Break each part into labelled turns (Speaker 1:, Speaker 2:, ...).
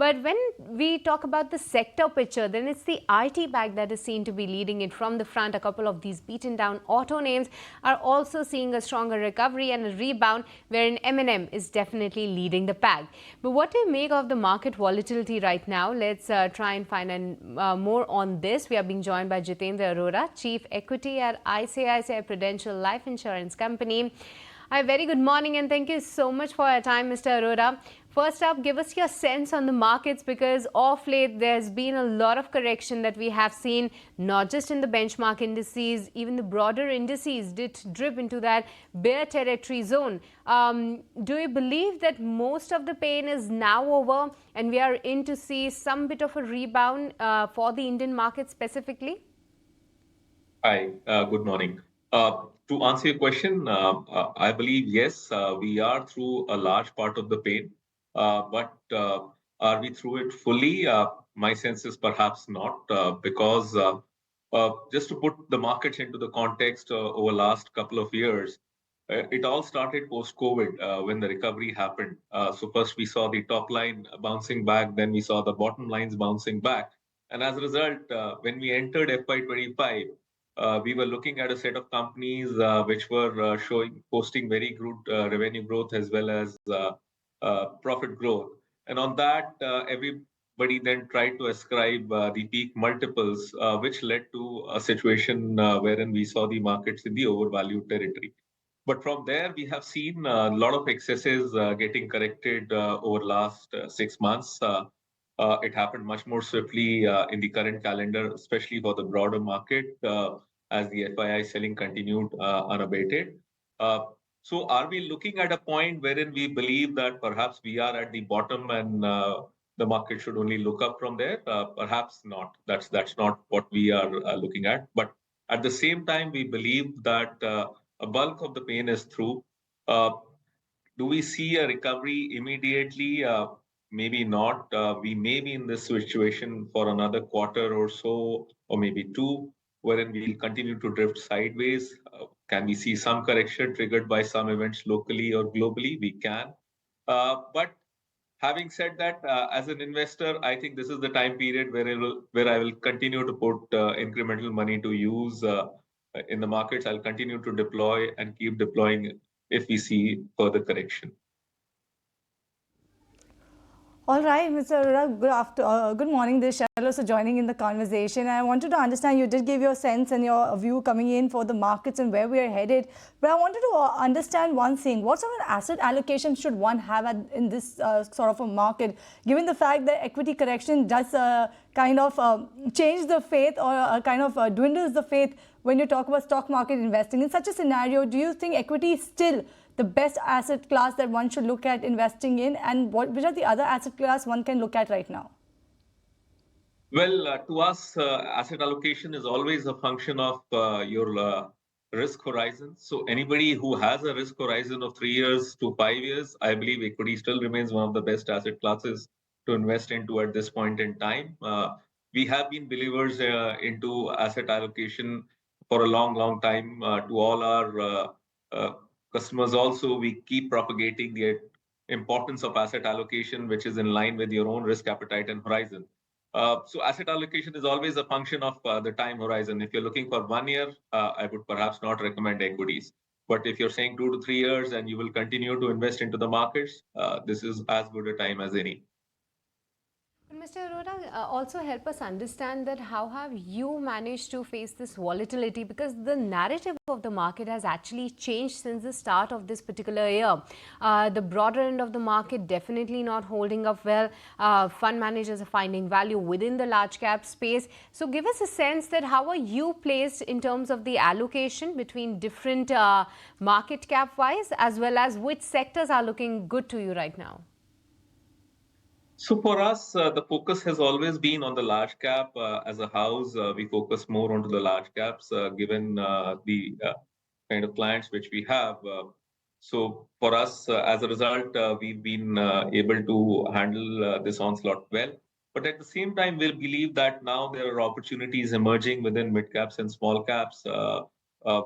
Speaker 1: But when we talk about the sector picture, then it's the IT bag that is seen to be leading it from the front. A couple of these beaten down auto names are also seeing a stronger recovery and a rebound, wherein M&M is definitely leading the pack. But what do you make of the market volatility right now? Let's try and find more on this. We are being joined by Jitendra Arora, Chief Equity at ICICI Prudential Life Insurance Company. Hi, very good morning and thank you so much for your time, Mr. Arora. First up, give us your sense on the markets, because of late there's been a lot of correction that we have seen, not just in the benchmark indices, even the broader indices did drip into that bear territory zone. Do you believe that most of the pain is now over and we are in to see some bit of a rebound for the Indian market specifically?
Speaker 2: Hi, good morning. To answer your question, I believe yes, we are through a large part of the pain, but are we through it fully? My sense is perhaps not, because just to put the markets into the context over last couple of years, it all started post-COVID when the recovery happened. So first we saw the top line bouncing back, then we saw the bottom lines bouncing back, and as a result, when we entered FY25. We were looking at a set of companies which were posting very good revenue growth as well as profit growth. And on that, everybody then tried to ascribe the peak multiples, which led to a situation wherein we saw the markets in the overvalued territory. But from there, we have seen a lot of excesses getting corrected over last 6 months. It happened much more swiftly in the current calendar, especially for the broader market, as the FII selling continued unabated. So, are we looking at a point wherein we believe that perhaps we are at the bottom and the market should only look up from there? Perhaps not. That's not what we are looking at. But at the same time, we believe that a bulk of the pain is through. Uh, do we see a recovery immediately? Maybe not. We may be in this situation for another quarter or so, or maybe two, wherein we'll continue to drift sideways. Can we see some correction triggered by some events locally or globally? We can. But having said that, as an investor, I think this is the time period where I will continue to put incremental money to use in the markets. I'll continue to deploy and keep deploying if we see further correction.
Speaker 3: All right, Mr. Arora, good morning. This is Cheryl also joining in the conversation. I wanted to understand, you did give your sense and your view coming in for the markets and where we are headed. But I wanted to understand one thing. What sort of asset allocation should one have in this sort of a market, given the fact that equity correction does kind of change the faith or kind of dwindles the faith when you talk about stock market investing? In such a scenario, do you think equity is still the best asset class that one should look at investing in, and which are the other asset class one can look at right now?
Speaker 2: Well, to us, asset allocation is always a function of your risk horizon. So anybody who has a risk horizon of 3 years to 5 years, I believe equity still remains one of the best asset classes to invest into at this point in time. We have been believers into asset allocation for a long, long time. To all our customers also, we keep propagating the importance of asset allocation, which is in line with your own risk appetite and horizon. So asset allocation is always a function of the time horizon. If you're looking for 1 year, I would perhaps not recommend equities. But if you're saying 2 to 3 years and you will continue to invest into the markets, this is as good a time as any.
Speaker 1: Mr. Arora, also help us understand that how have you managed to face this volatility, because the narrative of the market has actually changed since the start of this particular year. The broader end of the market definitely not holding up well. Fund managers are finding value within the large cap space. So give us a sense that how are you placed in terms of the allocation between different market cap wise, as well as which sectors are looking good to you right now?
Speaker 2: So for us, the focus has always been on the large cap. As a house, we focus more onto the large caps, given the kind of clients which we have. So for us, as a result, we've been able to handle this onslaught well. But at the same time, we believe that now there are opportunities emerging within mid caps and small caps,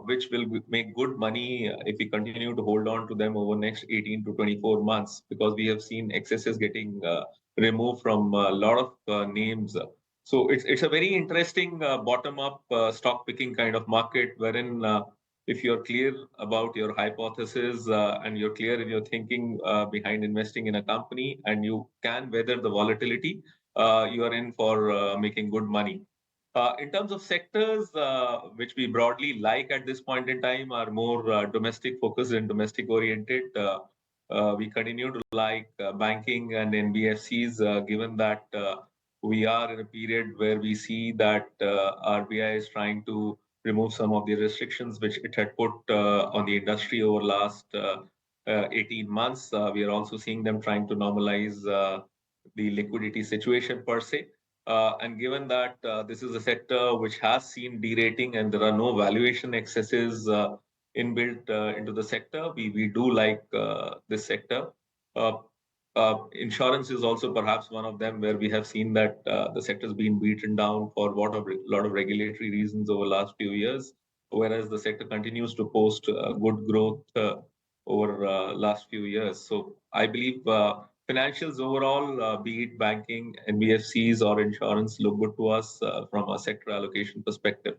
Speaker 2: which will make good money if we continue to hold on to them over next 18 to 24 months, because we have seen excesses getting removed from a lot of names. So it's a very interesting bottom-up stock picking kind of market, wherein if you're clear about your hypothesis and you're clear in your thinking behind investing in a company, and you can weather the volatility, you are in for making good money. In terms of sectors, which we broadly like at this point in time, are more domestic focused and domestic oriented. We continue to like banking and NBFCs, given that we are in a period where we see that RBI is trying to remove some of the restrictions which it had put on the industry over last 18 months. We are also seeing them trying to normalize the liquidity situation per se. And given that this is a sector which has seen derating and there are no valuation excesses inbuilt into the sector, we do like this sector. Uh, Insurance is also perhaps one of them where we have seen that the sector has been beaten down for a lot of regulatory reasons over the last few years, whereas the sector continues to post good growth over last few years. So I believe financials overall, be it banking, NBFCs or insurance, look good to us from a sector allocation perspective.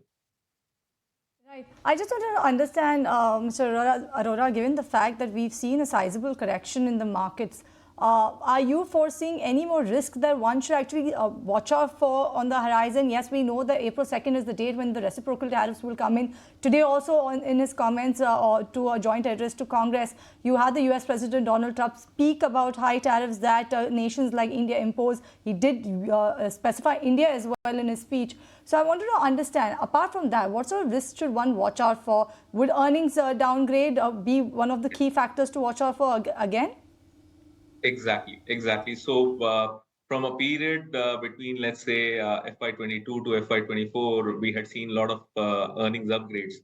Speaker 3: Right. I just wanted to understand, Mr. Arora, given the fact that we've seen a sizable correction in the markets, are you foreseeing any more risk that one should actually watch out for on the horizon? Yes, we know that April 2nd is the date when the reciprocal tariffs will come in. Today also in his comments to a joint address to Congress, you had the US President Donald Trump speak about high tariffs that nations like India impose. He did specify India as well in his speech. So I wanted to understand, apart from that, what sort of risks should one watch out for? Would earnings downgrade be one of the key factors to watch out for again?
Speaker 2: Exactly. So from a period between, let's say, FY22 to FY24, we had seen a lot of earnings upgrades,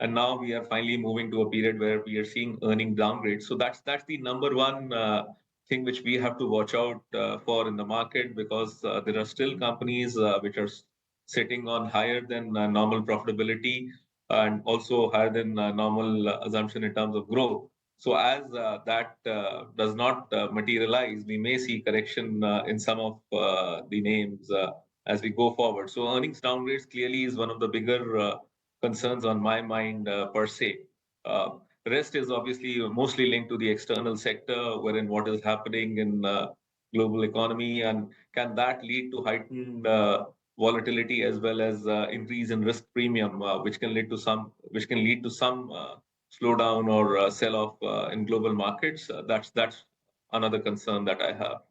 Speaker 2: and now we are finally moving to a period where we are seeing earning downgrades. So that's the number one thing which we have to watch out for in the market, because there are still companies which are sitting on higher than normal profitability and also higher than normal assumption in terms of growth. So as that does not materialize, we may see correction in some of the names as we go forward. So earnings downgrades clearly is one of the bigger concerns on my mind per se. The rest is obviously mostly linked to the external sector, wherein what is happening in global economy, and can that lead to heightened volatility as well as increase in risk premium, which can lead to some slowdown or sell-off in global markets. That's another concern that I have.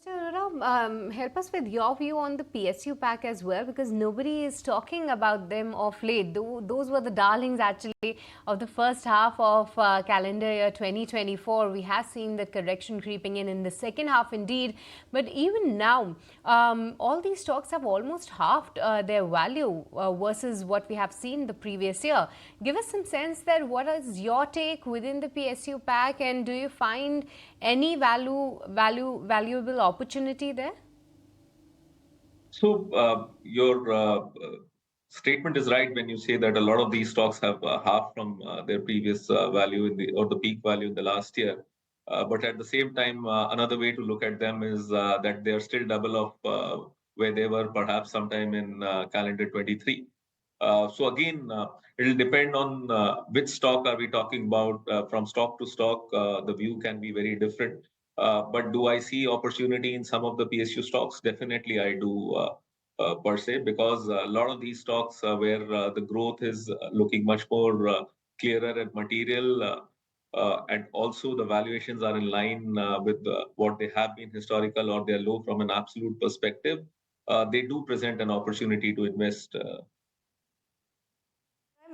Speaker 1: Mr. Arora, help us with your view on the PSU pack as well, because nobody is talking about them of late. Those were the darlings actually of the first half of calendar year 2024. We have seen the correction creeping in the second half indeed. But even now, all these stocks have almost halved their value versus what we have seen the previous year. Give us some sense that what is your take within the PSU pack, and do you find any valuable opportunity there?
Speaker 2: So your statement is right when you say that a lot of these stocks have half from their previous value or the peak value in the last year. But at the same time, another way to look at them is that they are still double of where they were perhaps sometime in calendar 23. So again, it will depend on which stock are we talking about. From stock to stock, the view can be very different. But do I see opportunity in some of the PSU stocks? Definitely, I do per se, because a lot of these stocks where the growth is looking much more clearer and material, and also the valuations are in line with what they have been historical, or they're low from an absolute perspective. They do present an opportunity to invest.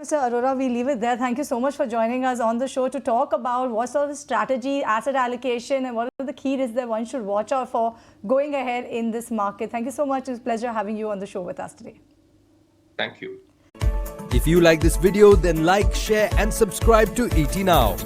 Speaker 3: Mr. Arora, we leave it there. Thank you so much for joining us on the show to talk about what sort of strategy, asset allocation, and what are the key risks that one should watch out for going ahead in this market. Thank you so much. It was a pleasure having you on the show with us today.
Speaker 2: Thank you.
Speaker 4: If you like this video, then like, share and subscribe to ET Now.